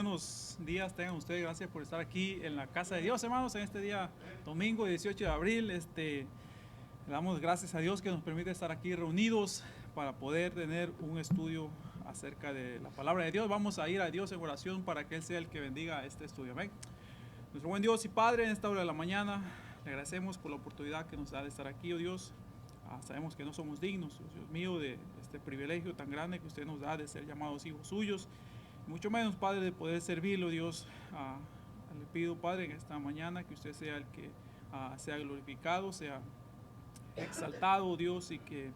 buenos días tengan ustedes. Gracias por estar aquí en la casa de Dios, hermanos, en este día domingo 18 de abril. Le damos gracias a Dios que nos permite estar aquí reunidos para poder tener un estudio acerca de la palabra de Dios. Vamos a ir a Dios en oración para que Él sea el que bendiga este estudio. Amén. Nuestro buen Dios y Padre, en esta hora de la mañana, le agradecemos por la oportunidad que nos da de estar aquí, oh Dios. Sabemos que no somos dignos, oh Dios mío, de este privilegio tan grande que usted nos da de ser llamados hijos suyos. Mucho menos, Padre, de poder servirlo, Dios. Le pido, Padre, en esta mañana que usted sea el que sea glorificado, sea exaltado, Dios, y que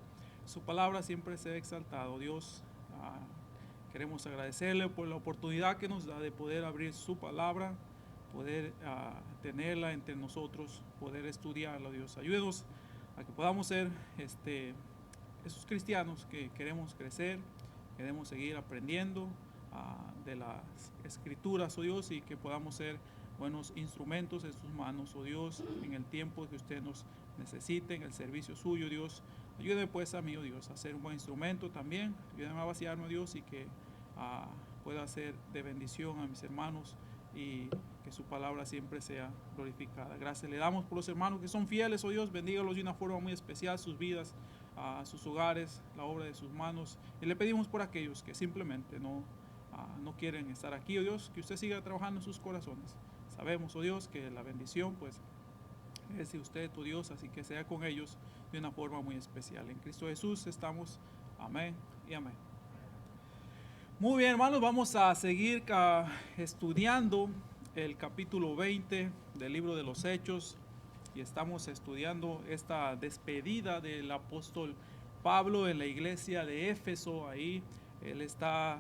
su palabra siempre sea exaltado, Dios. Queremos agradecerle por la oportunidad que nos da de poder abrir su palabra, poder tenerla entre nosotros, poder estudiarla, Dios. Ayúdenos a que podamos ser esos cristianos que queremos crecer, queremos seguir aprendiendo de las escrituras, oh Dios, y que podamos ser buenos instrumentos en sus manos, oh Dios, en el tiempo que usted nos necesite, en el servicio suyo, Dios. Ayúdeme pues a mí, oh Dios, a ser un buen instrumento también. Ayúdeme a vaciarme, oh Dios, y que pueda ser de bendición a mis hermanos y que su palabra siempre sea glorificada. Gracias le damos por los hermanos que son fieles, oh Dios. Bendígalos de una forma muy especial, sus vidas, sus hogares, la obra de sus manos. Y le pedimos por aquellos que simplemente no quieren estar aquí, oh Dios, que usted siga trabajando en sus corazones. Sabemos, oh Dios, que la bendición pues es de usted, tu Dios, así que sea con ellos de una forma muy especial. En Cristo Jesús estamos. Amén y amén. Muy bien, hermanos, vamos a seguir estudiando el capítulo 20 del libro de los Hechos, y estamos estudiando esta despedida del apóstol Pablo en la iglesia de Éfeso. Ahí él está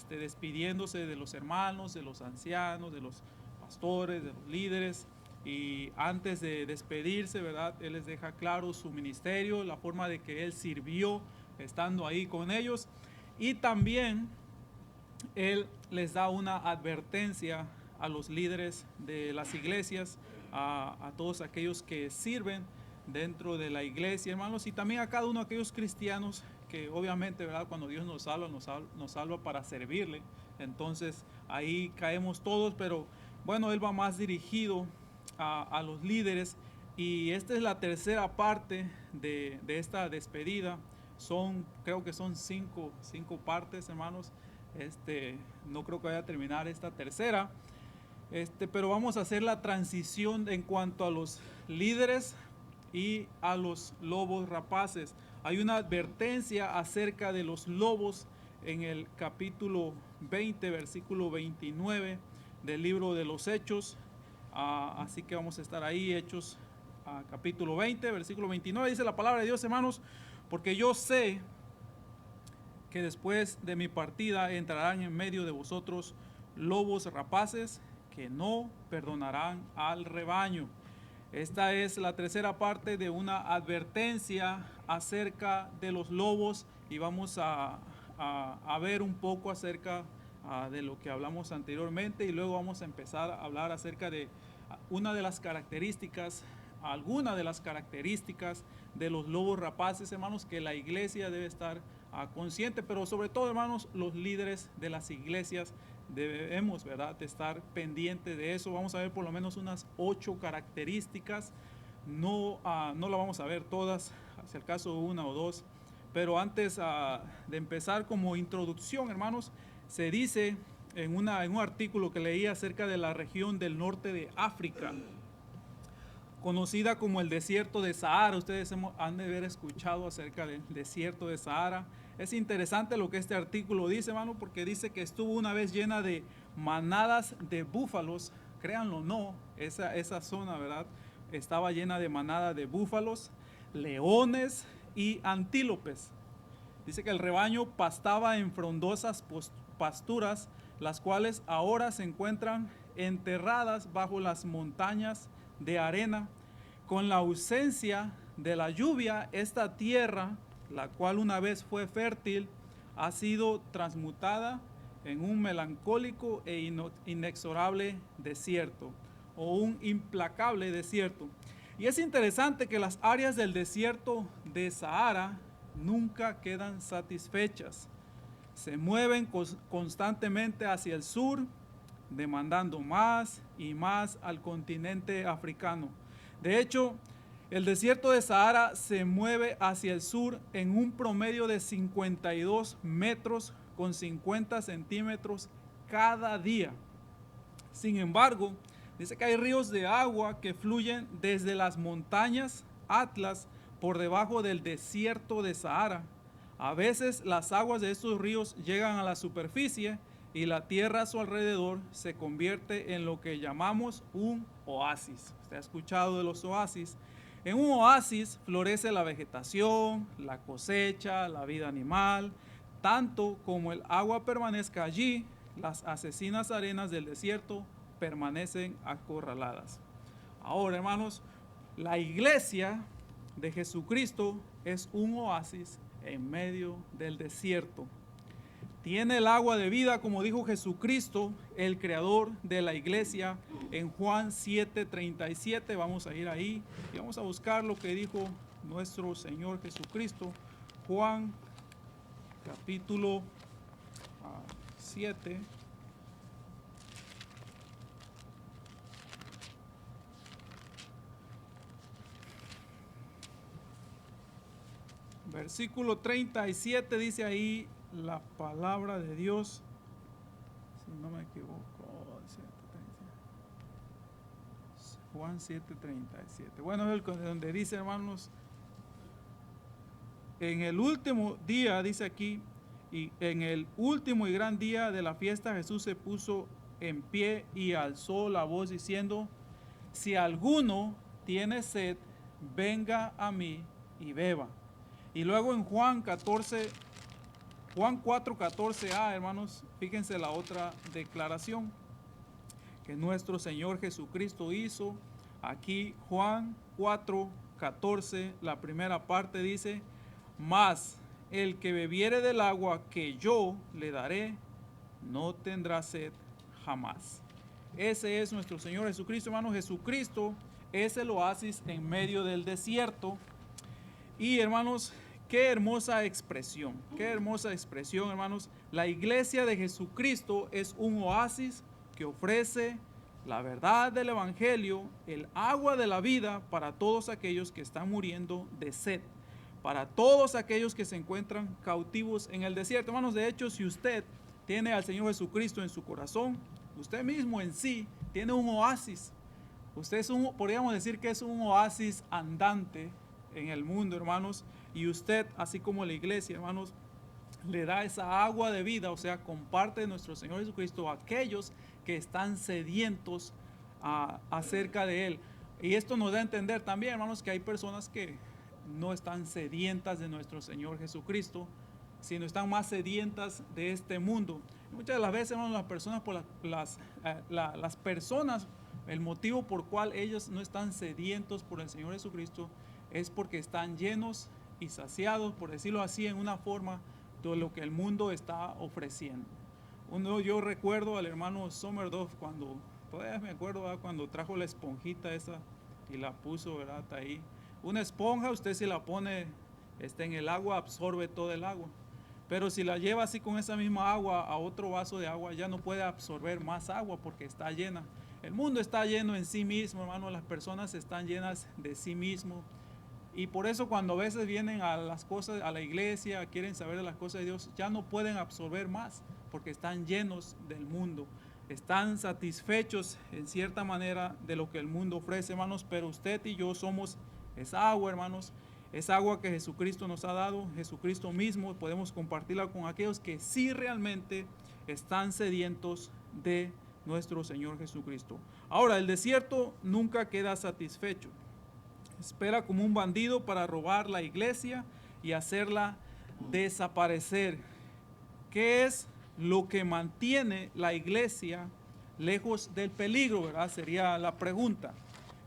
despidiéndose de los hermanos, de los ancianos, de los pastores, de los líderes, y antes de despedirse, ¿verdad?, él les deja claro su ministerio, la forma de que él sirvió estando ahí con ellos, y también él les da una advertencia a los líderes de las iglesias, a todos aquellos que sirven dentro de la iglesia, hermanos, y también a cada uno de aquellos cristianos que obviamente, ¿verdad?, cuando Dios nos salva para servirle. Entonces ahí caemos todos, pero bueno, él va más dirigido a los líderes, y esta es la tercera parte de esta despedida. Creo que son cinco partes, hermanos. No creo que vaya a terminar esta tercera, pero vamos a hacer la transición en cuanto a los líderes y a los lobos rapaces. Hay una advertencia acerca de los lobos en el capítulo 20, versículo 29 del libro de los Hechos. Así que vamos a estar ahí, Hechos capítulo 20, versículo 29. Dice la palabra de Dios, hermanos: porque yo sé que después de mi partida entrarán en medio de vosotros lobos rapaces que no perdonarán al rebaño. Esta es la tercera parte de una advertencia acerca de los lobos, y vamos a ver un poco acerca de lo que hablamos anteriormente, y luego vamos a empezar a hablar acerca de algunas de las características de los lobos rapaces, hermanos, que la iglesia debe estar consciente, pero sobre todo, hermanos, los líderes de las iglesias debemos, ¿verdad?, de estar pendientes de eso. Vamos a ver por lo menos unas 8 características. No la vamos a ver todas, si al caso una o dos, pero antes de empezar, como introducción, hermanos, se dice en un artículo que leí acerca de la región del norte de África, conocida como el desierto de Sahara. Ustedes han de haber escuchado acerca del desierto de Sahara. Es interesante lo que este artículo dice, hermano, porque dice que estuvo una vez llena de manadas de búfalos. Créanlo o no, esa zona, ¿verdad?, estaba llena de manadas de búfalos, leones y antílopes. Dice que el rebaño pastaba en frondosas pasturas, las cuales ahora se encuentran enterradas bajo las montañas de arena. Con la ausencia de la lluvia, esta tierra, la cual una vez fue fértil, ha sido transmutada en un melancólico e inexorable desierto, o un implacable desierto. Y es interesante que las áreas del desierto de Sahara nunca quedan satisfechas. Se mueven constantemente hacia el sur, demandando más y más al continente africano. De hecho, el desierto de Sahara se mueve hacia el sur en un promedio de 52 metros con 50 centímetros cada día. Sin embargo, dice que hay ríos de agua que fluyen desde las montañas Atlas por debajo del desierto de Sahara. A veces las aguas de estos ríos llegan a la superficie y la tierra a su alrededor se convierte en lo que llamamos un oasis. ¿Usted ha escuchado de los oasis? En un oasis florece la vegetación, la cosecha, la vida animal. Tanto como el agua permanezca allí, las asesinas arenas del desierto permanecen acorraladas. Ahora, hermanos, la iglesia de Jesucristo es un oasis en medio del desierto. Tiene el agua de vida, como dijo Jesucristo, el creador de la iglesia, en Juan 7:37. Vamos a ir ahí y vamos a buscar lo que dijo nuestro Señor Jesucristo. Juan capítulo 7. Versículo 37 dice ahí la palabra de Dios, si no me equivoco, Juan 7:37. Bueno, es donde dice, hermanos, en el último día, dice aquí, y en el último y gran día de la fiesta, Jesús se puso en pie y alzó la voz diciendo: si alguno tiene sed, venga a mí y beba. Y luego en Juan 4:14a, hermanos, fíjense la otra declaración que nuestro Señor Jesucristo hizo. Aquí Juan 4:14, la primera parte dice: mas el que bebiere del agua que yo le daré, no tendrá sed jamás. Ese es nuestro Señor Jesucristo, hermanos. Jesucristo es el oasis en medio del desierto. Y hermanos, qué hermosa expresión, hermanos. La iglesia de Jesucristo es un oasis que ofrece la verdad del evangelio, el agua de la vida para todos aquellos que están muriendo de sed, para todos aquellos que se encuentran cautivos en el desierto. Hermanos, de hecho, si usted tiene al Señor Jesucristo en su corazón, usted mismo en sí tiene un oasis. Usted es podríamos decir que es un oasis andante en el mundo, hermanos. Y usted, así como la iglesia, hermanos, le da esa agua de vida, o sea, comparte de nuestro Señor Jesucristo a aquellos que están sedientos acerca de Él. Y esto nos da a entender también, hermanos, que hay personas que no están sedientas de nuestro Señor Jesucristo, sino están más sedientas de este mundo. Muchas de las veces, hermanos, las personas, el motivo por cual ellos no están sedientos por el Señor Jesucristo es porque están llenos y saciados, por decirlo así, en una forma de lo que el mundo está ofreciendo. Yo recuerdo al hermano Sommerdorf todavía me acuerdo, ¿verdad?, cuando trajo la esponjita esa y la puso, ¿verdad?, ahí. Una esponja, usted si la pone en el agua, absorbe todo el agua. Pero si la lleva así con esa misma agua a otro vaso de agua, ya no puede absorber más agua porque está llena. El mundo está lleno en sí mismo, hermano. Las personas están llenas de sí mismo. Y por eso cuando a veces vienen a las cosas, a la iglesia, quieren saber de las cosas de Dios, ya no pueden absorber más porque están llenos del mundo. Están satisfechos en cierta manera de lo que el mundo ofrece, hermanos, pero usted y yo somos esa agua, hermanos, esa agua que Jesucristo nos ha dado. Jesucristo mismo, podemos compartirla con aquellos que sí realmente están sedientos de nuestro Señor Jesucristo. Ahora, el desierto nunca queda satisfecho. Espera como un bandido para robar la iglesia y hacerla desaparecer. ¿Qué es lo que mantiene la iglesia lejos del peligro, verdad? Sería la pregunta.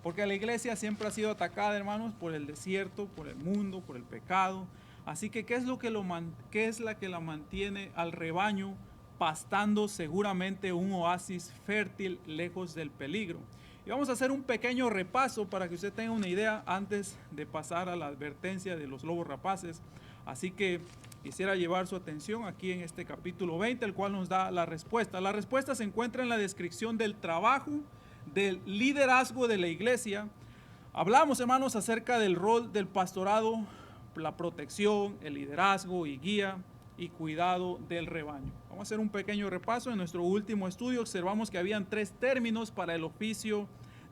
Porque la iglesia siempre ha sido atacada, hermanos, por el desierto, por el mundo, por el pecado. Así que, ¿qué es la que la mantiene al rebaño pastando seguramente un oasis fértil lejos del peligro? Y vamos a hacer un pequeño repaso para que usted tenga una idea antes de pasar a la advertencia de los lobos rapaces. Así que quisiera llevar su atención aquí en este capítulo 20, el cual nos da la respuesta. La respuesta se encuentra en la descripción del trabajo, del liderazgo de la iglesia. Hablamos, hermanos, acerca del rol del pastorado, la protección, el liderazgo y guía y cuidado del rebaño. Vamos a hacer un pequeño repaso. En nuestro último estudio observamos que habían 3 términos para el oficio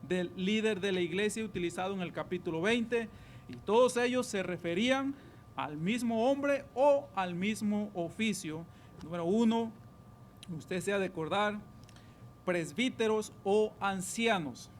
del líder de la iglesia utilizado en el capítulo 20, y todos ellos se referían al mismo hombre o al mismo oficio. Número 1, usted se ha de acordar, presbíteros o ancianos,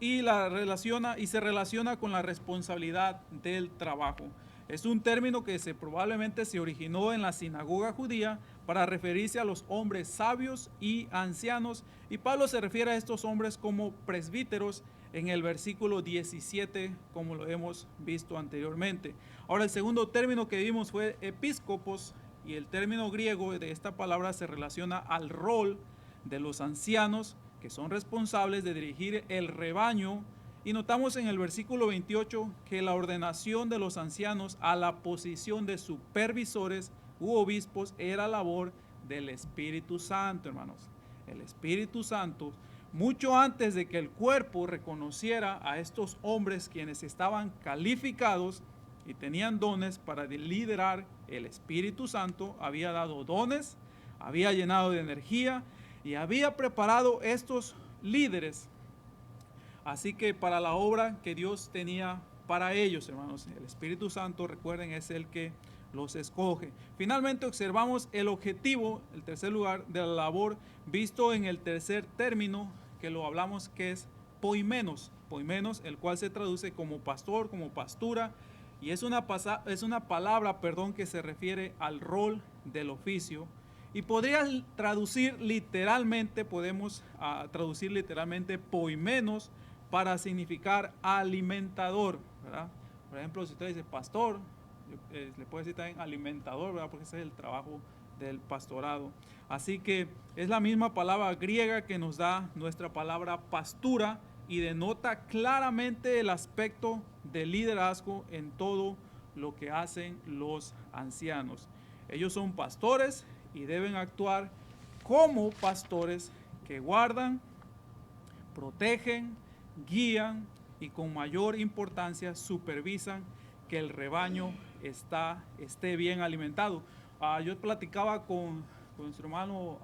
y se relaciona con la responsabilidad del trabajo. Es un término que probablemente se originó en la sinagoga judía para referirse a los hombres sabios y ancianos, y Pablo se refiere a estos hombres como presbíteros en el versículo 17, como lo hemos visto anteriormente. Ahora, el segundo término que vimos fue episcopos, y el término griego de esta palabra se relaciona al rol de los ancianos, que son responsables de dirigir el rebaño. Y notamos en el versículo 28 que la ordenación de los ancianos a la posición de supervisores u obispos era labor del Espíritu Santo, hermanos. El Espíritu Santo, mucho antes de que el cuerpo reconociera a estos hombres quienes estaban calificados y tenían dones para liderar, el Espíritu Santo había dado dones, había llenado de energía y había preparado estos líderes. Así que para la obra que Dios tenía para ellos, hermanos, el Espíritu Santo, recuerden, es el que los escoge. Finalmente observamos el objetivo, el tercer lugar de la labor, visto en el tercer término que lo hablamos, que es poimenos, el cual se traduce como pastor, como pastura, y es una palabra, que se refiere al rol del oficio. Y podemos traducir literalmente poimenos para significar alimentador, ¿verdad? Por ejemplo, si usted dice pastor, le puede decir también alimentador, ¿verdad? Porque ese es el trabajo del pastorado. Así que es la misma palabra griega que nos da nuestra palabra pastura, y denota claramente el aspecto del liderazgo en todo lo que hacen los ancianos. Ellos son pastores y deben actuar como pastores que guardan, protegen, guían y con mayor importancia supervisan que el rebaño esté bien alimentado. Yo platicaba con nuestro hermano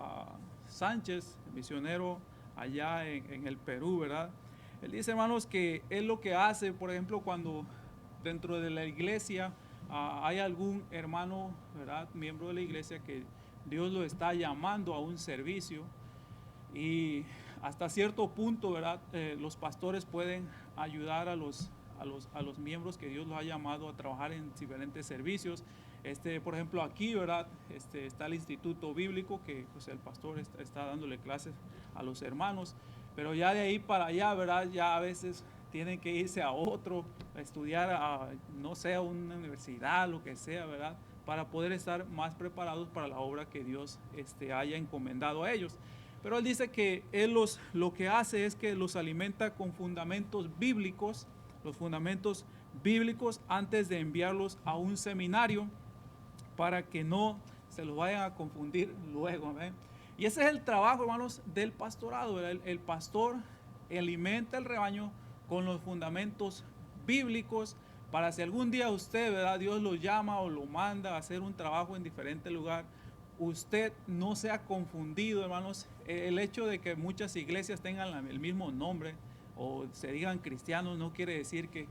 Sánchez, misionero allá en el Perú, ¿verdad? Él dice, hermanos, que él lo que hace, por ejemplo, cuando dentro de la iglesia hay algún hermano, ¿verdad?, miembro de la iglesia, que Dios lo está llamando a un servicio, y hasta cierto punto, ¿verdad?, los pastores pueden ayudar a los miembros que Dios los ha llamado a trabajar en diferentes servicios. Por ejemplo, aquí, ¿verdad?, está el Instituto Bíblico, que pues, el pastor está dándole clases a los hermanos, pero ya de ahí para allá, ¿verdad?, ya a veces tienen que irse a estudiar no sé, a una universidad, lo que sea, ¿verdad?, para poder estar más preparados para la obra que Dios haya encomendado a ellos. Pero él dice que él lo que hace es que los alimenta con fundamentos bíblicos, los fundamentos bíblicos, antes de enviarlos a un seminario, para que no se los vayan a confundir luego, ¿ven? Y ese es el trabajo, hermanos, del pastorado. El pastor alimenta el rebaño con los fundamentos bíblicos, para si algún día usted, ¿verdad?, Dios lo llama o lo manda a hacer un trabajo en diferente lugar, usted no sea confundido, hermanos. El hecho de que muchas iglesias tengan el mismo nombre o se digan cristianos no quiere decir que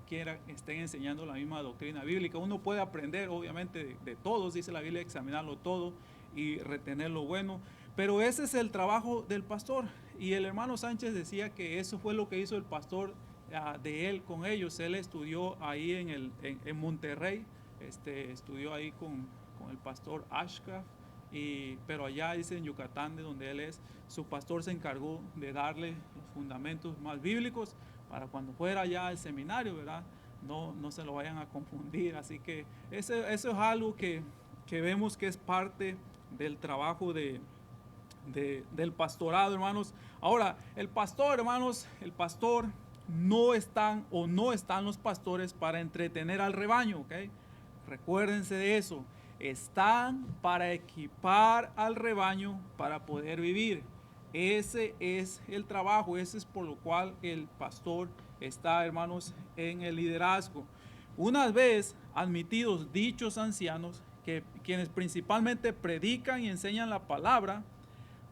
estén enseñando la misma doctrina bíblica. Uno puede aprender, obviamente, de todos, dice la Biblia, examinarlo todo y retener lo bueno, pero ese es el trabajo del pastor. Y el hermano Sánchez decía que eso fue lo que hizo el pastor de él con ellos. Él estudió ahí en Monterrey, estudió ahí con el pastor Ashcraft, pero allá dice en Yucatán, de donde él es, su pastor se encargó de darle los fundamentos más bíblicos para cuando fuera allá al seminario, ¿verdad?, no se lo vayan a confundir. Así que eso es algo que vemos que es parte del trabajo del pastorado, hermanos. Ahora, el pastor, hermanos, no están los pastores para entretener al rebaño, ¿ok? Recuérdense de eso. están para equipar al rebaño para poder vivir. Ese es el trabajo, ese es por lo cual el pastor está, hermanos, en el liderazgo. Una vez admitidos dichos ancianos, quienes principalmente predican y enseñan la palabra,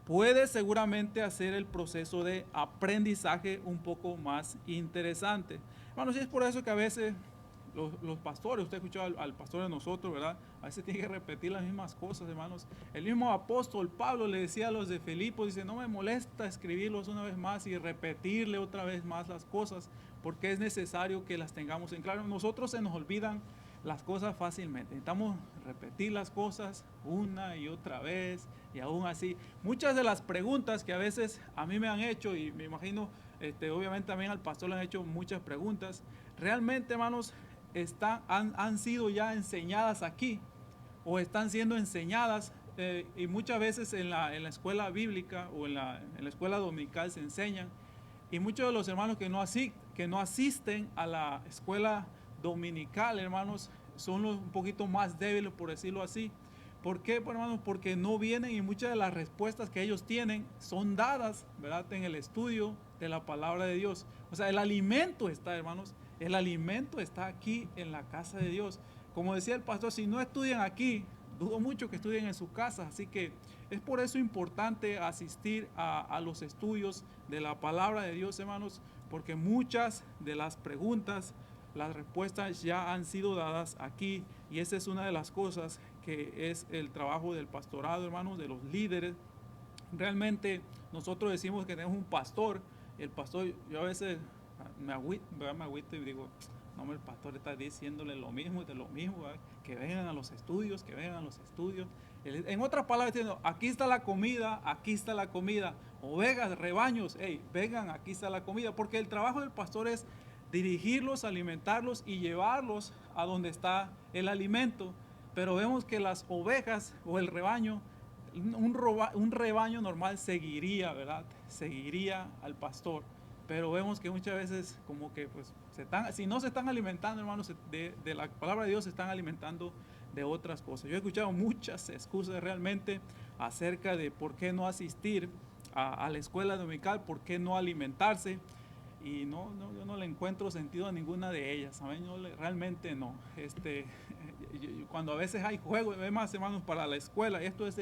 puede seguramente hacer el proceso de aprendizaje un poco más interesante. Hermanos, y es por eso que a veces los pastores, usted escuchó al pastor de nosotros, ¿verdad? A veces tiene que repetir las mismas cosas, hermanos. El mismo apóstol Pablo le decía a los de Filipos, dice, no me molesta escribirlos una vez más y repetirle otra vez más las cosas, porque es necesario que las tengamos en claro. Nosotros se nos olvidan las cosas fácilmente, necesitamos repetir las cosas una y otra vez, y aún así, muchas de las preguntas que a veces a mí me han hecho, y me imagino, obviamente también al pastor le han hecho muchas preguntas, realmente, hermanos, han sido ya enseñadas aquí, o están siendo enseñadas, y muchas veces en la escuela bíblica o en la escuela dominical se enseñan, y muchos de los hermanos que no asisten a la escuela dominical, hermanos, son los un poquito más débiles, por decirlo así. ¿Por qué, pues, hermanos? Porque no vienen, y muchas de las respuestas que ellos tienen son dadas, ¿verdad?, en el estudio de la palabra de Dios. O sea, el alimento está, hermanos, el alimento está aquí en la casa de Dios. Como decía el pastor, si no estudian aquí, dudo mucho que estudien en su casa. Así que es por eso importante asistir a los estudios de la palabra de Dios, hermanos, porque muchas de las preguntas, las respuestas ya han sido dadas aquí, y esa es una de las cosas que es el trabajo del pastorado, hermanos, de los líderes. Realmente nosotros decimos que tenemos un pastor, y el pastor, yo a veces me agüito y digo, no, el pastor está diciéndole lo mismo y de lo mismo, ¿verdad? Que vengan a los estudios, que vengan a los estudios. En otras palabras, diciendo, aquí está la comida, ovejas, rebaños, hey, vengan, aquí está la comida, porque el trabajo del pastor es dirigirlos, alimentarlos y llevarlos a donde está el alimento. Pero vemos que las ovejas o el rebaño, un rebaño normal seguiría, ¿verdad? Seguiría al pastor. Pero vemos que muchas veces como que pues si no se están alimentando, hermanos, de la palabra de Dios, se están alimentando de otras cosas. Yo he escuchado muchas excusas realmente acerca de por qué no asistir a la escuela dominical, por qué no alimentarse. Y yo no le encuentro sentido a ninguna de ellas, ¿saben? Realmente no. Cuando a veces hay juegos, además, hermanos, para la escuela, esto es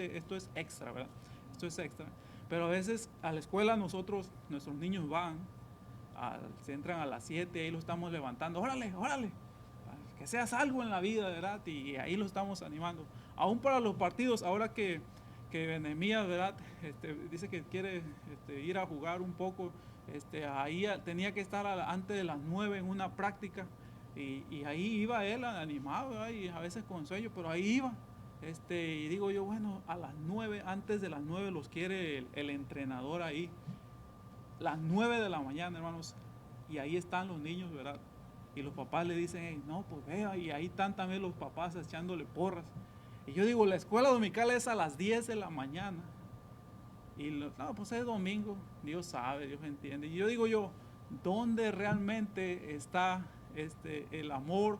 extra, ¿verdad? Esto es extra. Pero a veces a la escuela nuestros niños van, se entran a las 7, ahí lo estamos levantando, órale, que seas algo en la vida, ¿verdad? Y ahí lo estamos animando. Aún para los partidos, ahora que Nehemías, ¿verdad? Dice que quiere ir a jugar un poco. Ahí tenía que estar antes de las 9 en una práctica, y ahí iba él animado, ¿verdad? Y a veces con sueño, pero ahí iba. Y digo yo, bueno, a las 9, antes de las 9 los quiere el entrenador ahí, las 9 de la mañana, hermanos, y ahí están los niños, ¿verdad? Y los papás le dicen, hey, no, pues vea, y ahí están también los papás echándole porras. Y yo digo, la escuela dominical es a las 10 de la mañana. Y no, pues es domingo, Dios sabe, Dios entiende. Y yo digo ¿dónde realmente está el amor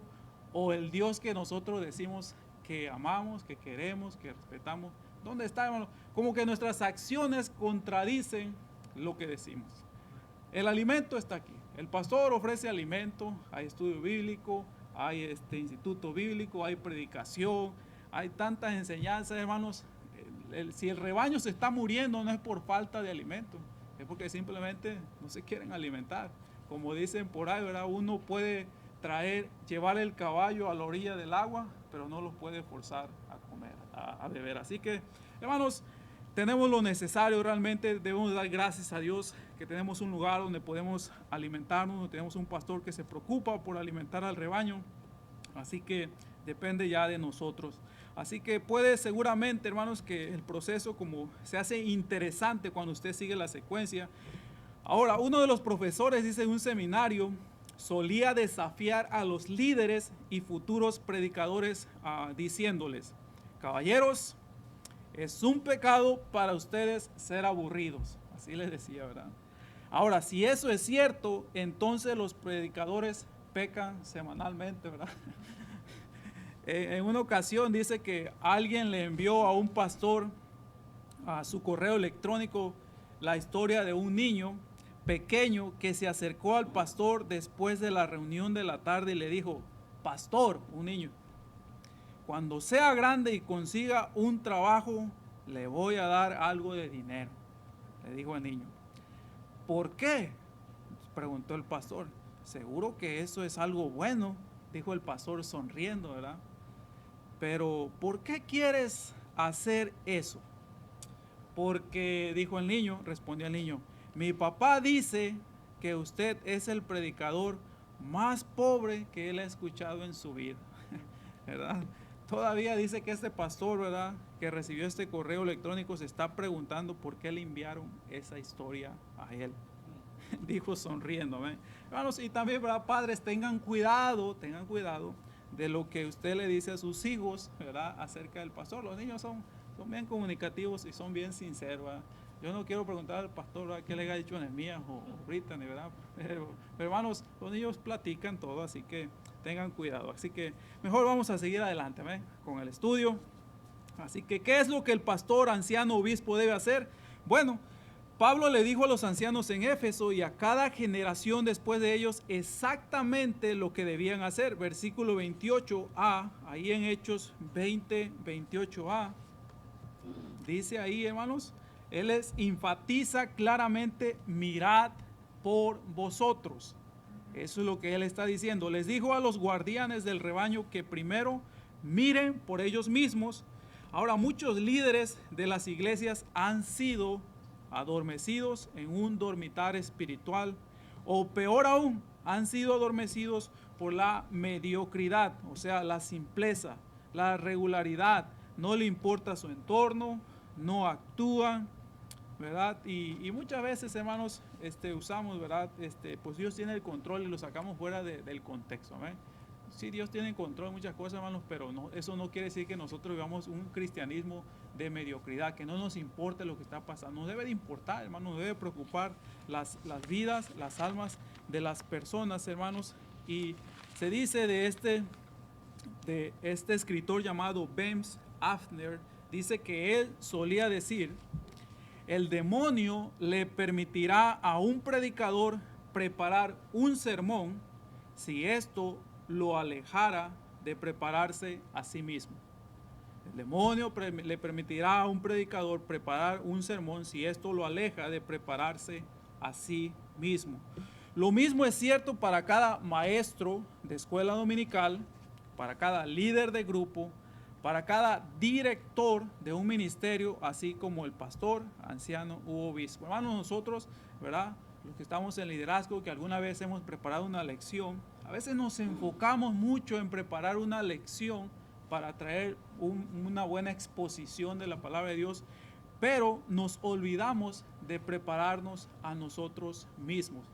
o el Dios que nosotros decimos que amamos, que queremos, que respetamos? ¿Dónde está, hermano? Como que nuestras acciones contradicen lo que decimos. El alimento está aquí. El pastor ofrece alimento, hay estudio bíblico, hay instituto bíblico, hay predicación, hay tantas enseñanzas, hermanos. Si el rebaño se está muriendo, no es por falta de alimento, es porque simplemente no se quieren alimentar. Como dicen por ahí, ¿verdad? Uno puede llevar el caballo a la orilla del agua, pero no los puede forzar a comer, a beber. Así que, hermanos, tenemos lo necesario realmente. Debemos dar gracias a Dios que tenemos un lugar donde podemos alimentarnos, donde tenemos un pastor que se preocupa por alimentar al rebaño. Así que depende ya de nosotros. Así que puede seguramente, hermanos, que el proceso como se hace interesante cuando usted sigue la secuencia. Ahora, uno de los profesores, dice, en un seminario, solía desafiar a los líderes y futuros predicadores diciéndoles, caballeros, es un pecado para ustedes ser aburridos. Así les decía, ¿verdad? Ahora, si eso es cierto, entonces los predicadores pecan semanalmente, ¿verdad? En una ocasión dice que alguien le envió a un pastor a su correo electrónico la historia de un niño pequeño que se acercó al pastor después de la reunión de la tarde y le dijo: pastor, un niño, cuando sea grande y consiga un trabajo, le voy a dar algo de dinero. Le dijo al niño. ¿Por qué?, preguntó el pastor. Seguro que eso es algo bueno, dijo el pastor sonriendo, ¿verdad? Pero ¿por qué quieres hacer eso? Porque, dijo el niño, respondió el niño, mi papá dice que usted es el predicador más pobre que él ha escuchado en su vida, ¿verdad? Todavía dice que este pastor, ¿verdad?, que recibió este correo electrónico, se está preguntando por qué le enviaron esa historia a él. Dijo sonriendo, ¿ven? Hermanos, y también, ¿verdad?, padres, tengan cuidado de lo que usted le dice a sus hijos, ¿verdad?, acerca del pastor. Los niños son bien comunicativos y son bien sinceros, ¿verdad? Yo no quiero preguntar al pastor, ¿verdad?, qué le ha dicho Nehemías o Brittany, ¿verdad? Pero hermanos, los niños platican todo, así que tengan cuidado. Así que mejor vamos a seguir adelante, ¿ven?, con el estudio. Así que, ¿qué es lo que el pastor, anciano, obispo debe hacer? Bueno, Pablo le dijo a los ancianos en Éfeso y a cada generación después de ellos exactamente lo que debían hacer. Versículo 28a, ahí en Hechos 20, 28a, dice ahí, hermanos, él les enfatiza claramente: mirad por vosotros. Eso es lo que él está diciendo. Les dijo a los guardianes del rebaño que primero miren por ellos mismos. Ahora, muchos líderes de las iglesias han sido adormecidos en un dormitar espiritual, o peor aún, han sido adormecidos por la mediocridad, o sea, la simpleza, la regularidad. No le importa su entorno, no actúan, ¿verdad? Y muchas veces, hermanos, usamos, ¿verdad? Pues Dios tiene el control y lo sacamos fuera del contexto, ¿verdad? Sí, Dios tiene control de muchas cosas, hermanos, pero no, eso no quiere decir que nosotros vivamos un cristianismo de mediocridad, que no nos importe lo que está pasando. Nos debe de importar, hermanos, nos debe preocupar las vidas, las almas de las personas, hermanos. Y se dice de este escritor llamado James Afner, dice que él solía decir: el demonio le permitirá a un predicador preparar un sermón si esto lo alejara de prepararse a sí mismo. El demonio le permitirá a un predicador preparar un sermón si esto lo aleja de prepararse a sí mismo. Lo mismo es cierto para cada maestro de escuela dominical, para cada líder de grupo, para cada director de un ministerio, así como el pastor, anciano u obispo. Hermanos, nosotros, ¿verdad?, los que estamos en liderazgo, que alguna vez hemos preparado una lección, a veces nos enfocamos mucho en preparar una lección para traer una buena exposición de la palabra de Dios, pero nos olvidamos de prepararnos a nosotros mismos.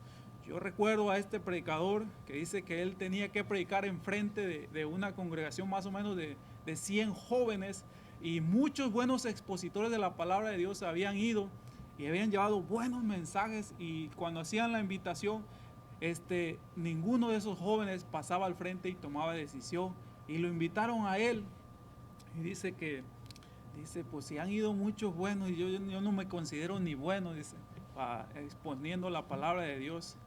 Yo recuerdo a este predicador que dice que él tenía que predicar en frente de una congregación más o menos de 100 jóvenes, y muchos buenos expositores de la palabra de Dios habían ido y habían llevado buenos mensajes, y cuando hacían la invitación, ninguno de esos jóvenes pasaba al frente y tomaba decisión, y lo invitaron a él, y dice, pues si han ido muchos buenos y yo no me considero ni bueno, dice, exponiendo la palabra de Dios,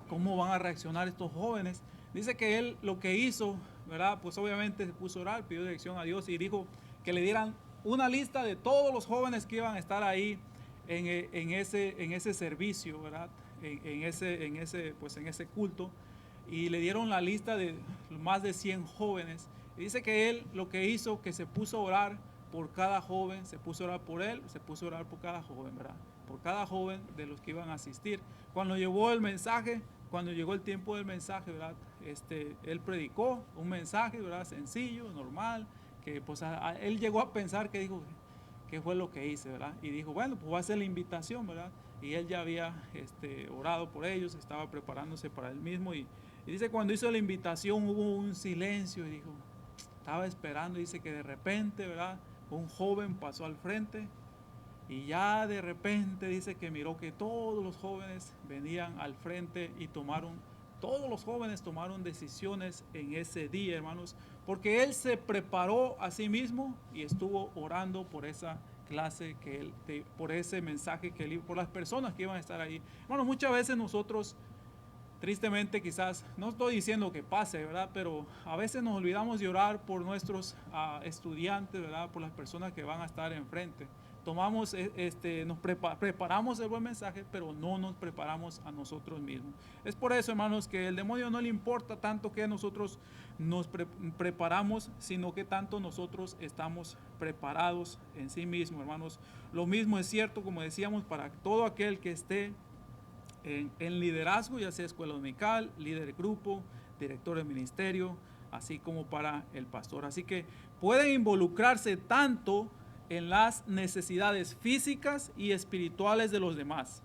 ¿cómo van a reaccionar estos jóvenes? Dice que él lo que hizo, ¿verdad?, pues obviamente se puso a orar, pidió dirección a Dios y dijo que le dieran una lista de todos los jóvenes que iban a estar ahí en ese servicio, ¿verdad?, en ese culto, y le dieron la lista de más de 100 jóvenes. Y dice que él lo que hizo, que se puso a orar por cada joven, se puso a orar por él, se puso a orar por cada joven, ¿verdad?, por cada joven de los que iban a asistir. Cuando llegó el mensaje, cuando llegó el tiempo del mensaje, ¿verdad?, él predicó un mensaje, ¿verdad?, sencillo, normal, que pues él llegó a pensar, que dijo, ¿qué fue lo que hice?, ¿verdad? Y dijo, bueno, pues va a ser la invitación, ¿verdad? Y él ya había orado por ellos, estaba preparándose para él mismo, y dice, cuando hizo la invitación hubo un silencio, y dijo, estaba esperando, dice que de repente, ¿verdad?, un joven pasó al frente, y ya de repente dice que miró que todos los jóvenes venían al frente y tomaron todos los jóvenes tomaron decisiones en ese día, hermanos, porque él se preparó a sí mismo y estuvo orando por esa clase que él, por ese mensaje que él, por las personas que iban a estar ahí. Hermanos, muchas veces nosotros, tristemente, quizás, no estoy diciendo que pase, ¿verdad? Pero a veces nos olvidamos de orar por nuestros estudiantes, ¿verdad? Por las personas que van a estar enfrente. Tomamos, nos preparamos el buen mensaje, pero no nos preparamos a nosotros mismos. Es por eso, hermanos, que el demonio no le importa tanto que nosotros nos preparamos, sino que tanto nosotros estamos preparados en sí mismos, hermanos. Lo mismo es cierto, como decíamos, para todo aquel que esté en liderazgo, ya sea escuela dominical, líder de grupo, director de ministerio, así como para el pastor. Así que pueden involucrarse tanto en las necesidades físicas y espirituales de los demás,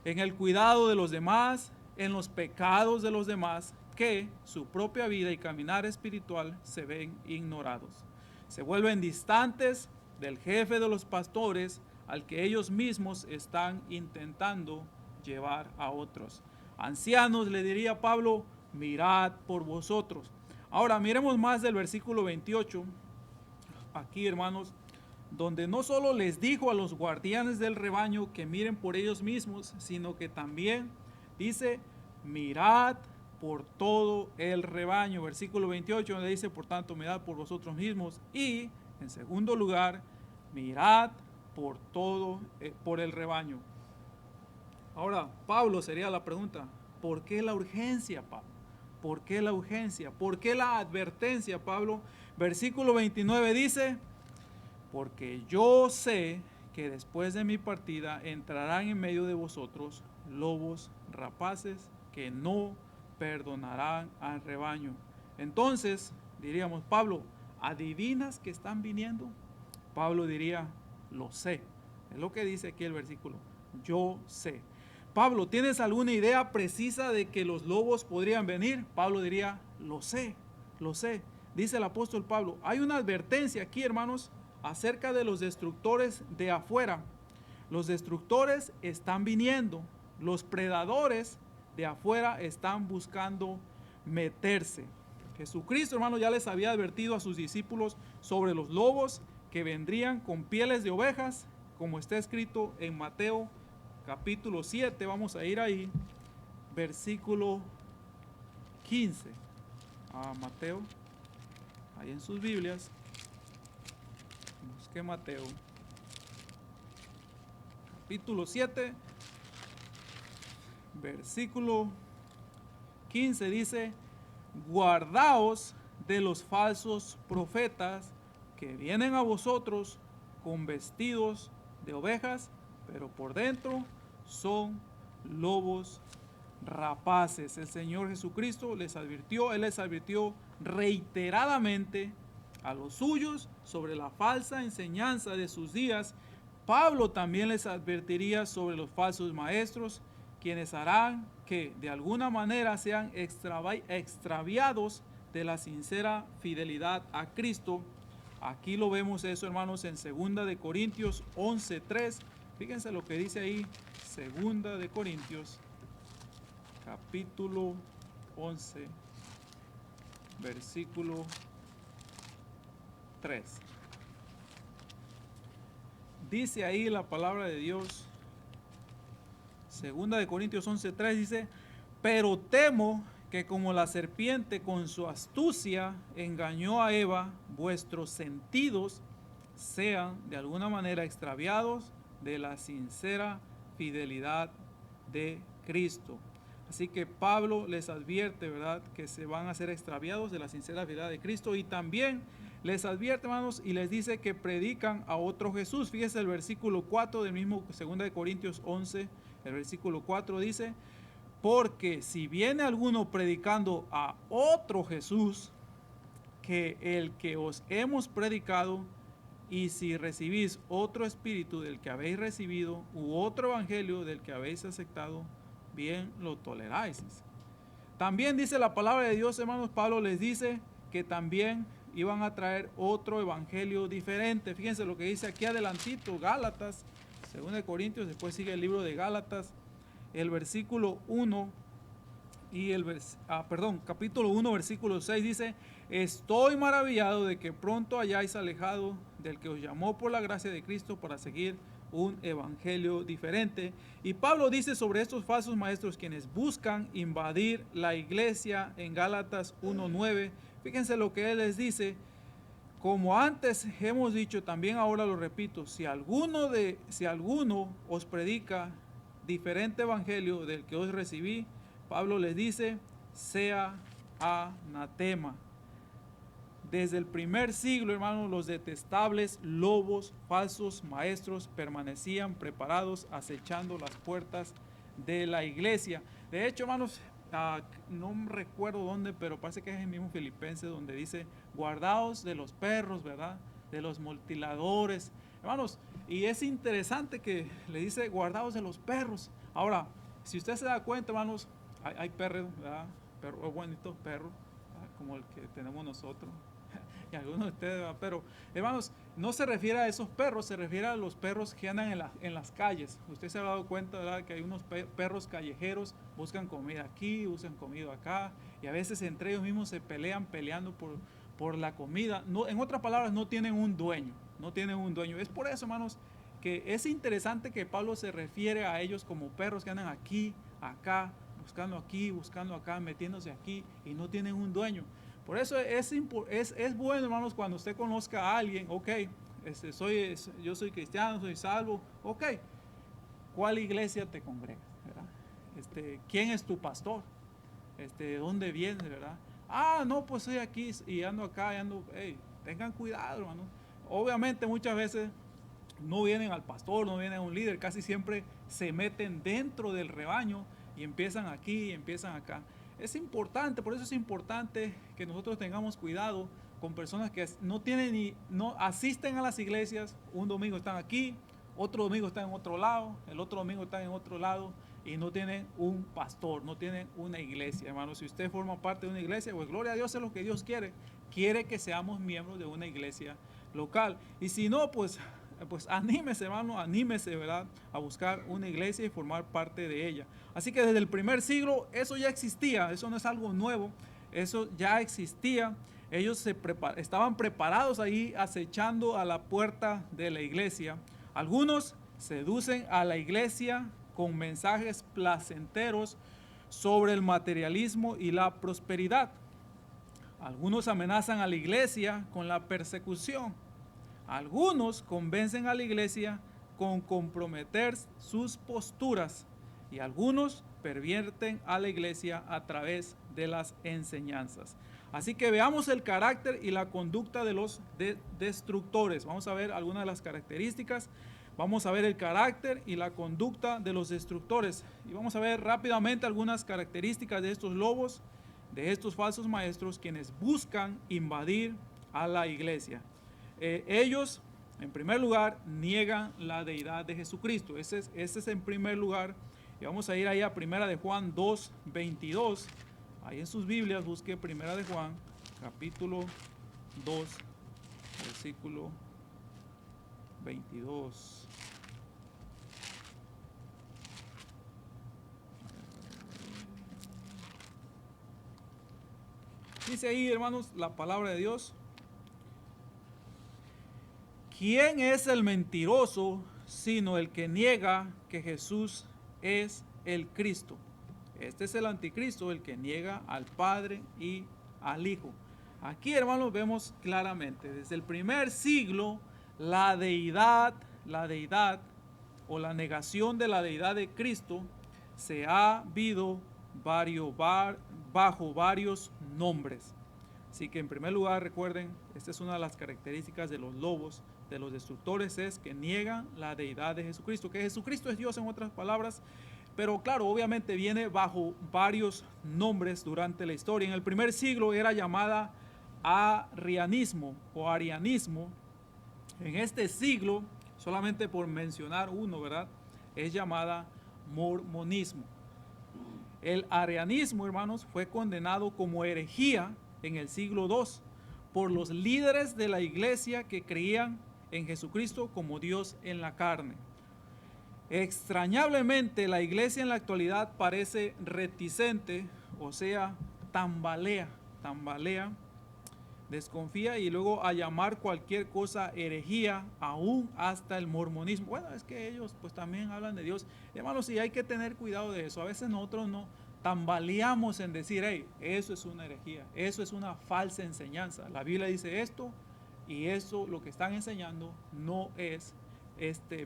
en el cuidado de los demás, en los pecados de los demás, que su propia vida y caminar espiritual se ven ignorados. Se vuelven distantes del jefe de los pastores al que ellos mismos están intentando llevar a otros. Ancianos, le diría Pablo, mirad por vosotros. Ahora miremos más del versículo 28, aquí, hermanos, donde no solo les dijo a los guardianes del rebaño que miren por ellos mismos, sino que también dice, mirad por todo el rebaño. Versículo 28, donde dice, por tanto, mirad por vosotros mismos. Y, en segundo lugar, mirad por todo, por el rebaño. Ahora, Pablo, sería la pregunta, ¿por qué la urgencia, Pablo? ¿Por qué la urgencia? ¿Por qué la advertencia, Pablo? Versículo 29 dice, porque yo sé que después de mi partida entrarán en medio de vosotros lobos rapaces que no perdonarán al rebaño. Entonces, diríamos, Pablo, ¿adivinas que están viniendo? Pablo diría, lo sé. Es lo que dice aquí el versículo, yo sé. Pablo, ¿tienes alguna idea precisa de que los lobos podrían venir? Pablo diría, lo sé, lo sé. Dice el apóstol Pablo, hay una advertencia aquí, hermanos, acerca de los destructores de afuera. Los destructores están viniendo, los predadores de afuera están buscando meterse. Jesucristo, hermanos, ya les había advertido a sus discípulos sobre los lobos que vendrían con pieles de ovejas, como está escrito en Mateo capítulo 7, vamos a ir ahí, versículo 15, a Mateo, ahí en sus Biblias, busque Mateo, capítulo 7, versículo 15, dice, guardaos de los falsos profetas que vienen a vosotros con vestidos de ovejas, pero por dentro son lobos rapaces. El Señor Jesucristo les advirtió, Él les advirtió reiteradamente a los suyos sobre la falsa enseñanza de sus días. Pablo también les advertiría sobre los falsos maestros, quienes harán que de alguna manera sean extraviados de la sincera fidelidad a Cristo. Aquí lo vemos eso, hermanos, en 2 de Corintios 11:3. Fíjense lo que dice ahí, 2 de Corintios, capítulo 11, versículo 3. Dice ahí la palabra de Dios, 2 de Corintios 11:3 dice, pero temo que como la serpiente con su astucia engañó a Eva, vuestros sentidos sean de alguna manera extraviados de la sincera fidelidad de Cristo. Así que Pablo les advierte, ¿verdad?, que se van a ser extraviados de la sincera fidelidad de Cristo, y también les advierte, hermanos, y les dice que predican a otro Jesús. Fíjese el versículo 4 del mismo 2 de Corintios 11, el versículo 4 dice, porque si viene alguno predicando a otro Jesús que el que os hemos predicado, y si recibís otro espíritu del que habéis recibido, u otro evangelio del que habéis aceptado, bien lo toleráis. También dice la palabra de Dios, hermanos, Pablo les dice que también iban a traer otro evangelio diferente. Fíjense lo que dice aquí adelantito, Gálatas, 2 de Corintios, después sigue el libro de Gálatas, el versículo 1, Y capítulo 1, versículo 6 dice: estoy maravillado de que pronto hayáis alejado del que os llamó por la gracia de Cristo para seguir un evangelio diferente. Y Pablo dice sobre estos falsos maestros quienes buscan invadir la iglesia en Gálatas 1:9. Fíjense lo que él les dice: como antes hemos dicho, también ahora lo repito, si alguno os predica diferente evangelio del que os recibí, Pablo les dice, sea anatema. Desde el primer siglo, hermanos, los detestables lobos, falsos maestros, permanecían preparados, acechando las puertas de la iglesia. De hecho, hermanos, no recuerdo dónde, pero parece que es el mismo Filipenses, donde dice, guardaos de los perros, ¿verdad? De los mutiladores. Hermanos, y es interesante que le dice, guardaos de los perros. Ahora, si usted se da cuenta, hermanos, hay perros, ¿verdad? Perros bonitos, perros, ¿verdad? Como el que tenemos nosotros. Y algunos de ustedes, ¿verdad? Pero hermanos, no se refiere a esos perros, se refiere a los perros que andan en las calles. Usted se ha dado cuenta, ¿verdad?, que hay unos perros callejeros, buscan comida aquí, buscan comida acá, y a veces entre ellos mismos se peleando por la comida. No, en otras palabras, no tienen un dueño, no tienen un dueño. Es por eso, hermanos, que es interesante que Pablo se refiere a ellos como perros que andan aquí, acá, buscando acá, metiéndose aquí, y no tienen un dueño. Por eso es bueno, hermanos, cuando usted conozca a alguien, ok, yo soy cristiano, soy salvo, ok, ¿cuál iglesia te congregas? ¿Verdad? ¿Quién es tu pastor? ¿De dónde vienes? ¿Verdad? No, pues soy aquí y ando acá, tengan cuidado, hermano. Obviamente muchas veces no vienen al pastor, no vienen a un líder, casi siempre se meten dentro del rebaño y empiezan aquí y empiezan acá. Es importante, por eso es importante que nosotros tengamos cuidado con personas que no asisten a las iglesias. Un domingo están aquí, otro domingo están en otro lado, el otro domingo están en otro lado y no tienen un pastor, no tienen una iglesia. Hermano, si usted forma parte de una iglesia, pues gloria a Dios, es lo que Dios quiere. Quiere que seamos miembros de una iglesia local. Y si no, pues anímese, hermano, anímese, ¿verdad?, a buscar una iglesia y formar parte de ella. Así que desde el primer siglo eso ya existía, eso no es algo nuevo, eso ya existía. Ellos estaban preparados ahí acechando a la puerta de la iglesia. Algunos seducen a la iglesia con mensajes placenteros sobre el materialismo y la prosperidad. Algunos amenazan a la iglesia con la persecución. Algunos convencen a la iglesia con comprometer sus posturas y algunos pervierten a la iglesia a través de las enseñanzas. Así que veamos el carácter y la conducta de los destructores. Vamos a ver algunas de las características. Vamos a ver el carácter y la conducta de los destructores. Y vamos a ver rápidamente algunas características de estos lobos, de estos falsos maestros, quienes buscan invadir a la iglesia. Ellos, en primer lugar, niegan la deidad de Jesucristo. Ese es en primer lugar. Y vamos a ir ahí a Primera de Juan 2:22. Ahí en sus Biblias busque Primera de Juan, capítulo 2, versículo 22. Dice ahí, hermanos, la palabra de Dios. ¿Quién es el mentiroso sino el que niega que Jesús es el Cristo? Este es el anticristo, el que niega al Padre y al Hijo. Aquí, hermanos, vemos claramente, desde el primer siglo, la deidad o la negación de la deidad de Cristo se ha visto bajo varios nombres. Así que en primer lugar, recuerden, esta es una de las características de los lobos, de los destructores, es que niegan la deidad de Jesucristo, que Jesucristo es Dios en otras palabras, pero claro, obviamente viene bajo varios nombres durante la historia. En el primer siglo era llamada arrianismo o arianismo. En este siglo, solamente por mencionar uno, ¿verdad?, es llamada mormonismo. El arianismo, hermanos, fue condenado como herejía en el siglo II por los líderes de la iglesia que creían en Jesucristo como Dios en la carne. Extrañablemente, la iglesia en la actualidad parece reticente o sea, tambalea, desconfía, y luego a llamar cualquier cosa herejía, aún hasta el mormonismo. Bueno, es que ellos pues también hablan de Dios. Hermanos, y hay que tener cuidado de eso. A veces nosotros no tambaleamos en decir, hey, eso es una herejía, eso es una falsa enseñanza. La Biblia dice esto, y eso, lo que están enseñando, no es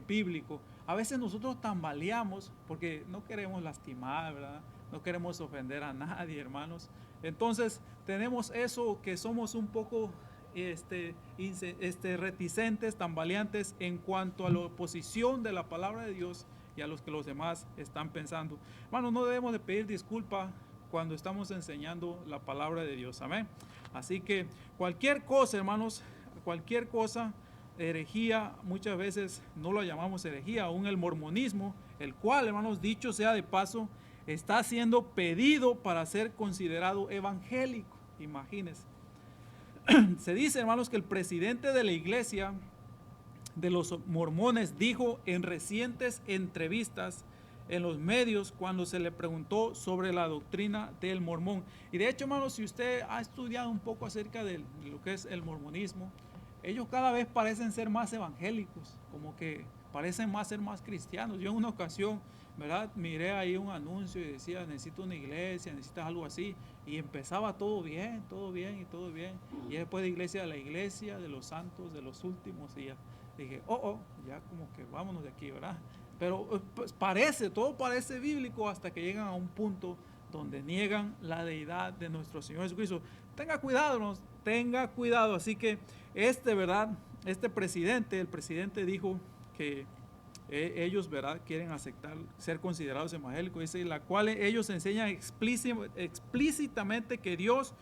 bíblico. A veces nosotros tambaleamos porque no queremos lastimar, ¿verdad? No queremos ofender a nadie, hermanos. Entonces tenemos eso, que somos un poco reticentes, tambaleantes en cuanto a la oposición de la palabra de Dios y a los que los demás están pensando. Hermanos, no debemos de pedir disculpa cuando estamos enseñando la palabra de Dios, amén. Así que cualquier cosa, hermanos, cualquier cosa, herejía, muchas veces no lo llamamos herejía, aún el mormonismo, el cual, hermanos, dicho sea de paso, está siendo pedido para ser considerado evangélico. Imagínense. Se dice, hermanos, que el presidente de la iglesia de los mormones dijo en recientes entrevistas en los medios cuando se le preguntó sobre la doctrina del mormón. Y de hecho, hermanos, si usted ha estudiado un poco acerca de lo que es el mormonismo, ellos cada vez parecen ser más evangélicos, como que parecen ser más cristianos. Yo en una ocasión, ¿verdad?, miré ahí un anuncio y decía, necesito una iglesia, necesitas algo así, y empezaba todo bien, y después de la iglesia de los santos, de los últimos, y ya dije, ya como que vámonos de aquí, ¿verdad? Pero pues todo parece bíblico hasta que llegan a un punto donde niegan la deidad de nuestro Señor Jesucristo. Tenga cuidado. Así que ¿verdad? El presidente dijo que ellos, ¿verdad?, quieren aceptar ser considerados evangélicos, dice, la cual ellos enseñan explícitamente que Dios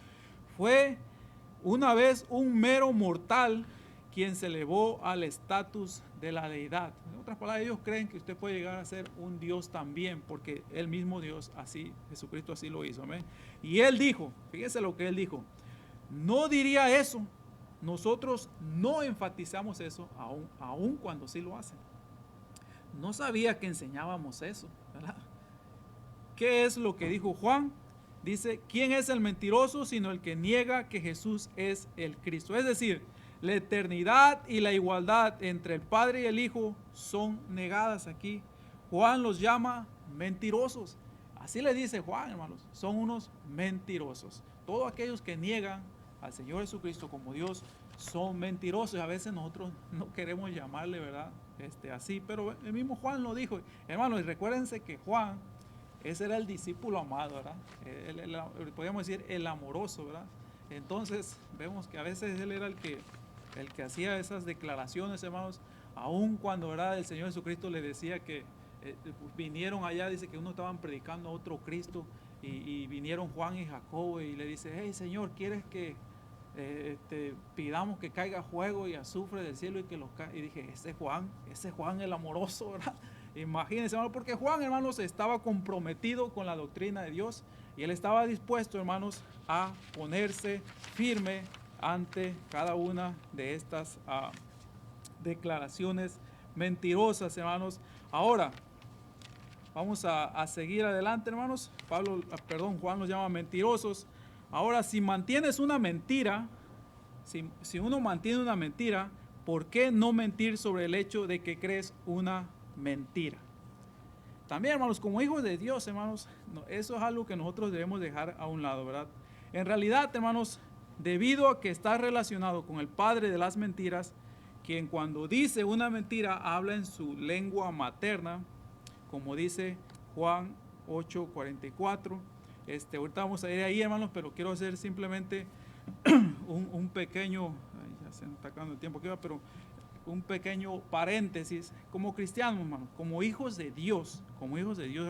fue una vez un mero mortal quien se elevó al estatus de la deidad. En otras palabras, ellos creen que usted puede llegar a ser un Dios también, porque el mismo Dios así, Jesucristo así lo hizo, amén. Y él dijo, fíjense lo que él dijo, no diría eso, nosotros no enfatizamos eso, aún cuando sí lo hacen. No sabía que enseñábamos eso, ¿verdad? ¿Qué es lo que dijo Juan? Dice, ¿quién es el mentiroso sino el que niega que Jesús es el Cristo? Es decir, la eternidad y la igualdad entre el Padre y el Hijo son negadas aquí. Juan los llama mentirosos. Así le dice Juan, hermanos, son unos mentirosos. Todos aquellos que niegan al Señor Jesucristo como Dios son mentirosos. A veces nosotros no queremos llamarle, ¿verdad?, así, pero el mismo Juan lo dijo. Hermanos, y recuérdense que Juan, ese era el discípulo amado, ¿verdad? Podríamos decir el amoroso, ¿verdad? Entonces vemos que a veces él era el que hacía esas declaraciones, hermanos, aun cuando, ¿verdad?, el Señor Jesucristo le decía que vinieron allá, dice que uno estaban predicando a otro Cristo, y vinieron Juan y Jacobo y le dice, hey Señor, ¿quieres que pidamos que caiga fuego y azufre del cielo y que los caiga? Y dije, ese Juan el amoroso, ¿verdad? Imagínense, hermanos, porque Juan, hermanos, estaba comprometido con la doctrina de Dios y él estaba dispuesto, hermanos, a ponerse firme ante cada una de estas declaraciones mentirosas, hermanos. Ahora vamos a seguir adelante, hermanos. Juan los llama mentirosos. Ahora, si mantienes una mentira, si uno mantiene una mentira, ¿por qué no mentir sobre el hecho de que crees una mentira? También, hermanos, como hijos de Dios, hermanos, eso es algo que nosotros debemos dejar a un lado, ¿verdad? En realidad, hermanos, debido a que está relacionado con el padre de las mentiras, quien cuando dice una mentira habla en su lengua materna, como dice Juan 8:44. Ahorita vamos a ir ahí, hermanos, pero quiero hacer simplemente un pequeño, ya se me está acabando el tiempo que iba, pero un pequeño paréntesis. Como cristianos, hermanos, como hijos de Dios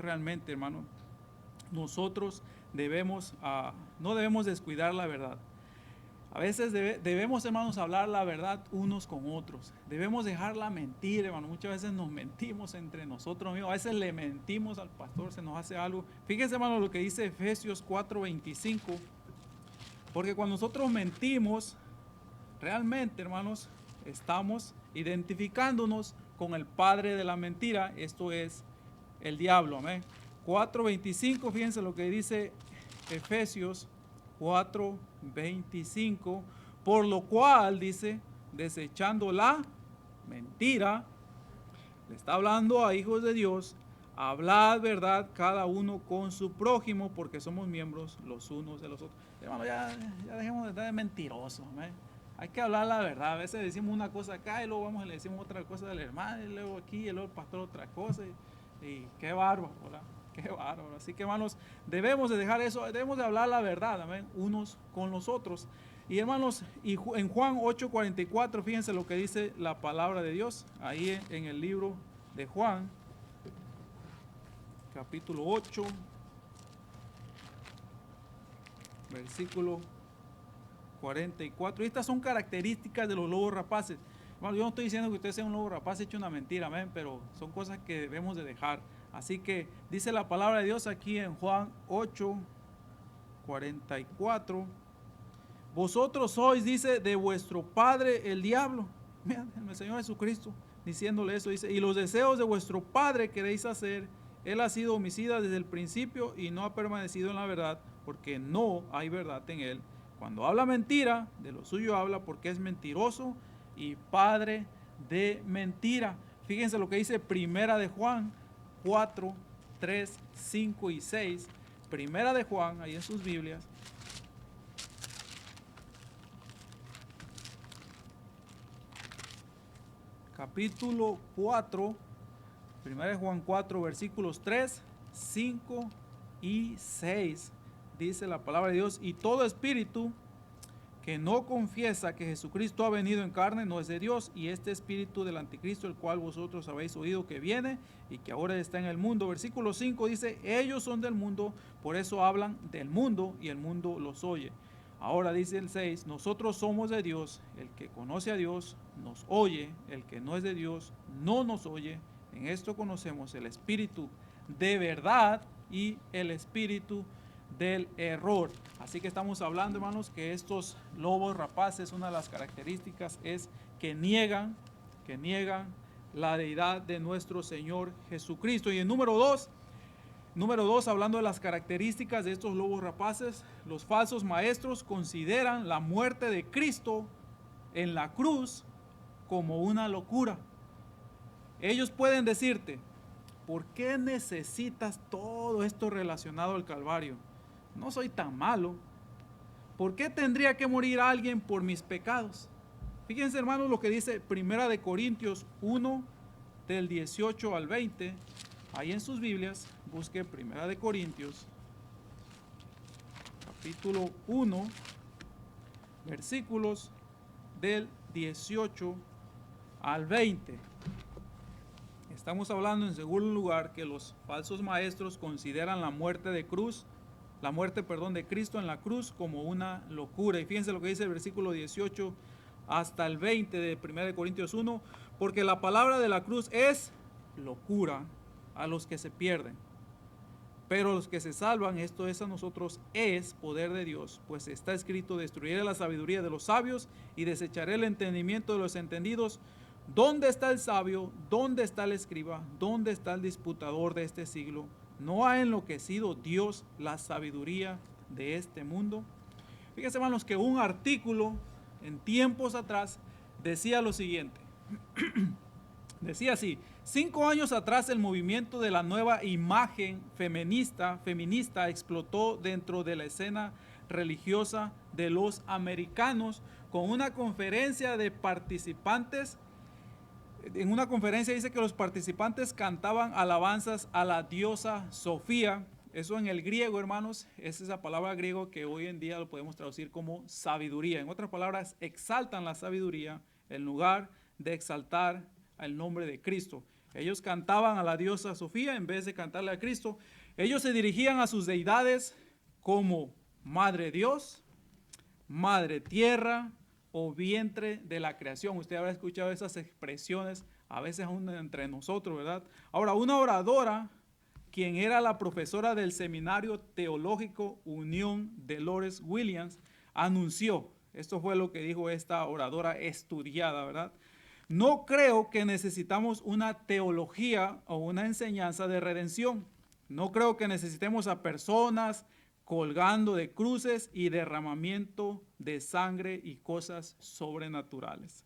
realmente, hermanos, nosotros no debemos descuidar la verdad. A veces debemos, hermanos, hablar la verdad unos con otros. Debemos dejar la mentira, hermanos. Muchas veces nos mentimos entre nosotros mismos. A veces le mentimos al pastor, se nos hace algo. Fíjense, hermanos, lo que dice Efesios 4:25. Porque cuando nosotros mentimos, realmente, hermanos, estamos identificándonos con el padre de la mentira. Esto es el diablo, amén. 4:25, fíjense lo que dice Efesios 4:25, por lo cual dice, desechando la mentira, le está hablando a hijos de Dios, hablad verdad cada uno con su prójimo, porque somos miembros los unos de los otros. Hermano, ya dejemos de estar de mentirosos, ¿eh? Hay que hablar la verdad. A veces decimos una cosa acá y luego vamos y le decimos otra cosa del hermano, y luego aquí, y luego el pastor otra cosa, y qué bárbaro, ¿verdad? Qué bárbaro. Así que, hermanos, debemos de dejar eso, debemos de hablar la verdad, amén, unos con los otros. Y hermanos, y en Juan 8:44, fíjense lo que dice la palabra de Dios, ahí en el libro de Juan, capítulo 8, versículo 44. Y estas son características de los lobos rapaces. Bueno, yo no estoy diciendo que usted sea un lobo rapaz hecho una mentira, amén, pero son cosas que debemos de dejar. Así que dice la palabra de Dios aquí en Juan 8:44. Vosotros sois, dice, de vuestro padre el diablo. Mira, el Señor Jesucristo diciéndole eso, dice, y los deseos de vuestro padre queréis hacer. Él ha sido homicida desde el principio y no ha permanecido en la verdad, porque no hay verdad en él. Cuando habla mentira, de lo suyo habla, porque es mentiroso y padre de mentira. Fíjense lo que dice Primera de Juan 4, 3, 5 y 6. Primera de Juan, ahí en sus Biblias. Capítulo 4, Primera de Juan 4, versículos 3, 5 y 6. Dice la palabra de Dios, y todo espíritu que no confiesa que Jesucristo ha venido en carne no es de Dios, y este espíritu del anticristo, el cual vosotros habéis oído que viene y que ahora está en el mundo. Versículo 5 dice, ellos son del mundo, por eso hablan del mundo y el mundo los oye. Ahora dice el 6, nosotros somos de Dios, el que conoce a Dios nos oye, el que no es de Dios no nos oye. En esto conocemos el espíritu de verdad y el espíritu del error. Así que estamos hablando, hermanos, que estos lobos rapaces, una de las características es que niegan la deidad de nuestro Señor Jesucristo. Y en número dos, hablando de las características de estos lobos rapaces, los falsos maestros consideran la muerte de Cristo en la cruz como una locura. Ellos pueden decirte, ¿por qué necesitas todo esto relacionado al Calvario? No soy tan malo. ¿Por qué tendría que morir alguien por mis pecados? Fíjense, hermanos, lo que dice Primera de Corintios 1, del 18 al 20. Ahí en sus Biblias, busque Primera de Corintios, capítulo 1, versículos del 18 al 20. Estamos hablando en segundo lugar que los falsos maestros consideran la muerte de Cristo en la cruz como una locura. Y fíjense lo que dice el versículo 18 hasta el 20 de 1 Corintios 1, porque la palabra de la cruz es locura a los que se pierden, pero los que se salvan, esto es a nosotros, es poder de Dios, pues está escrito, destruiré la sabiduría de los sabios y desecharé el entendimiento de los entendidos. ¿Dónde está el sabio? ¿Dónde está el escriba? ¿Dónde está el disputador de este siglo? ¿No ha enloquecido Dios la sabiduría de este mundo? Fíjense, hermanos, que un artículo en tiempos atrás decía lo siguiente. Decía así: 5 años atrás el movimiento de la nueva imagen feminista explotó dentro de la escena religiosa de los americanos con una conferencia de participantes. En una conferencia dice que los participantes cantaban alabanzas a la diosa Sofía. Eso en el griego, hermanos, es esa palabra griego que hoy en día lo podemos traducir como sabiduría. En otras palabras, exaltan la sabiduría en lugar de exaltar al nombre de Cristo. Ellos cantaban a la diosa Sofía en vez de cantarle a Cristo. Ellos se dirigían a sus deidades como Madre Dios, Madre Tierra o vientre de la creación. Usted habrá escuchado esas expresiones a veces aún entre nosotros, ¿verdad? Ahora, una oradora, quien era la profesora del Seminario Teológico Unión Dolores Williams, anunció, esto fue lo que dijo esta oradora estudiada, ¿verdad? No creo que necesitamos una teología o una enseñanza de redención. No creo que necesitemos a personas colgando de cruces y derramamiento de sangre y cosas sobrenaturales.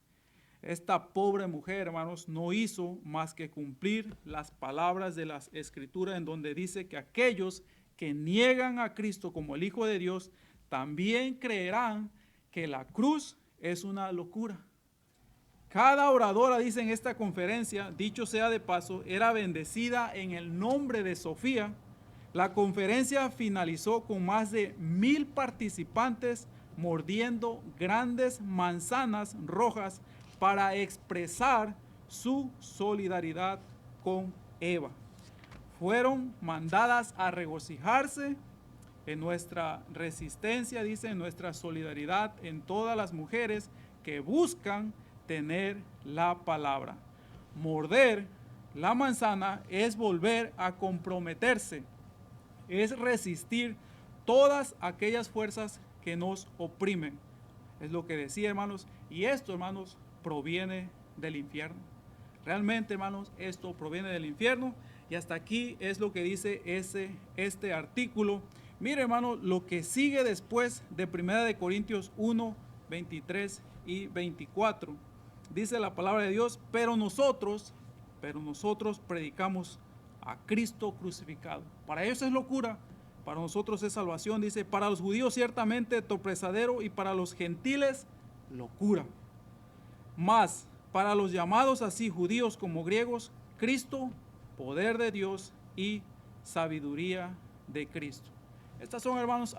Esta pobre mujer, hermanos, no hizo más que cumplir las palabras de las Escrituras, en donde dice que aquellos que niegan a Cristo como el Hijo de Dios también creerán que la cruz es una locura. Cada oradora, dice en esta conferencia, dicho sea de paso, era bendecida en el nombre de Sofía. La conferencia finalizó con más de 1000 participantes mordiendo grandes manzanas rojas para expresar su solidaridad con Eva. Fueron mandadas a regocijarse en nuestra resistencia, dice, en nuestra solidaridad en todas las mujeres que buscan tener la palabra. Morder la manzana es volver a comprometerse, es resistir todas aquellas fuerzas que nos oprimen. Es lo que decía, hermanos, y esto, hermanos, proviene del infierno. Realmente, hermanos, esto proviene del infierno, y hasta aquí es lo que dice este artículo. Mire, hermano, lo que sigue después de 1 Corintios 1, 23 y 24. Dice la palabra de Dios, pero nosotros predicamos a Cristo crucificado. Para ellos es locura, para nosotros es salvación. Dice, para los judíos ciertamente tropezadero y para los gentiles locura. Mas para los llamados así judíos como griegos, Cristo, poder de Dios y sabiduría de Cristo. Estas son, hermanos,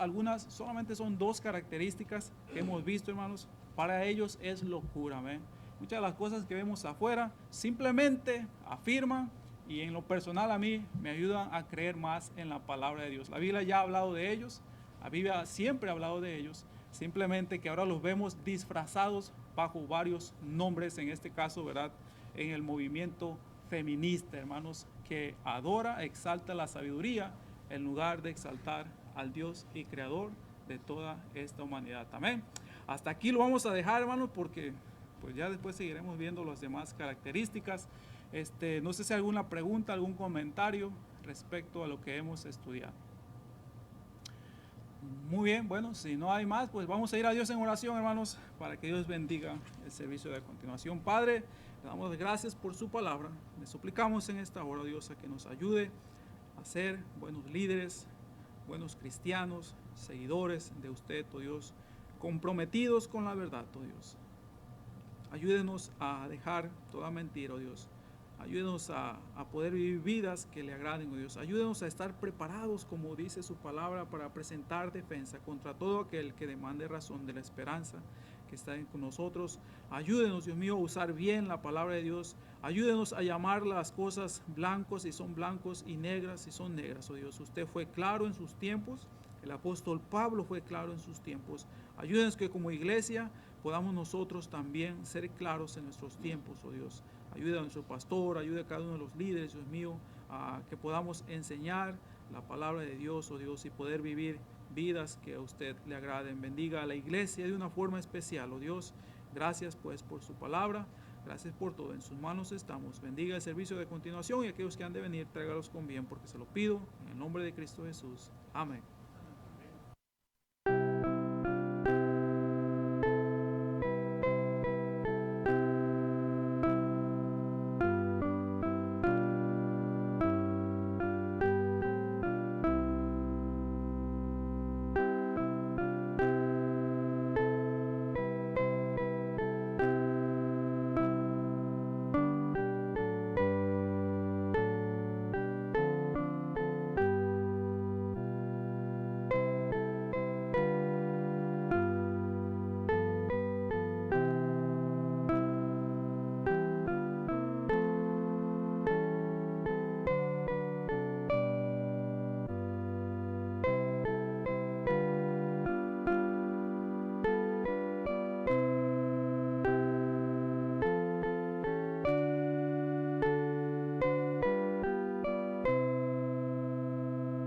solamente son 2 características que hemos visto, hermanos. Para ellos es locura, ¿ven? Muchas de las cosas que vemos afuera simplemente afirman, y en lo personal a mí me ayudan a creer más en la palabra de Dios. La Biblia ya ha hablado de ellos, la Biblia siempre ha hablado de ellos, simplemente que ahora los vemos disfrazados bajo varios nombres, en este caso, ¿verdad?, en el movimiento feminista, hermanos, que adora, exalta la sabiduría en lugar de exaltar al Dios y creador de toda esta humanidad. Amén. Hasta aquí lo vamos a dejar, hermanos, porque pues ya después seguiremos viendo las demás características. No sé si hay alguna pregunta, algún comentario respecto a lo que hemos estudiado. Muy bien, bueno, si no hay más, pues vamos a ir a Dios en oración, hermanos, para que Dios bendiga el servicio de continuación. Padre, le damos gracias por su palabra. Le suplicamos en esta hora, Dios, a que nos ayude a ser buenos líderes, buenos cristianos, seguidores de usted, oh Dios, comprometidos con la verdad, oh Dios. Ayúdenos a dejar toda mentira, oh Dios. Ayúdenos a poder vivir vidas que le agraden, oh Dios. Ayúdenos a estar preparados, como dice su palabra, para presentar defensa contra todo aquel que demande razón de la esperanza que está con nosotros. Ayúdenos, Dios mío, a usar bien la palabra de Dios. Ayúdenos a llamar las cosas blancos si son blancos y negras si son negras, oh Dios. Usted fue claro en sus tiempos. El apóstol Pablo fue claro en sus tiempos. Ayúdenos que como iglesia podamos nosotros también ser claros en nuestros tiempos, oh Dios. Ayuda a nuestro pastor, ayuda a cada uno de los líderes, Dios mío, a que podamos enseñar la palabra de Dios, oh Dios, y poder vivir vidas que a usted le agraden. Bendiga a la iglesia de una forma especial, oh Dios. Gracias pues por su palabra, gracias por todo. En sus manos estamos. Bendiga el servicio de continuación y aquellos que han de venir, tráigalos con bien, porque se lo pido en el nombre de Cristo Jesús. Amén.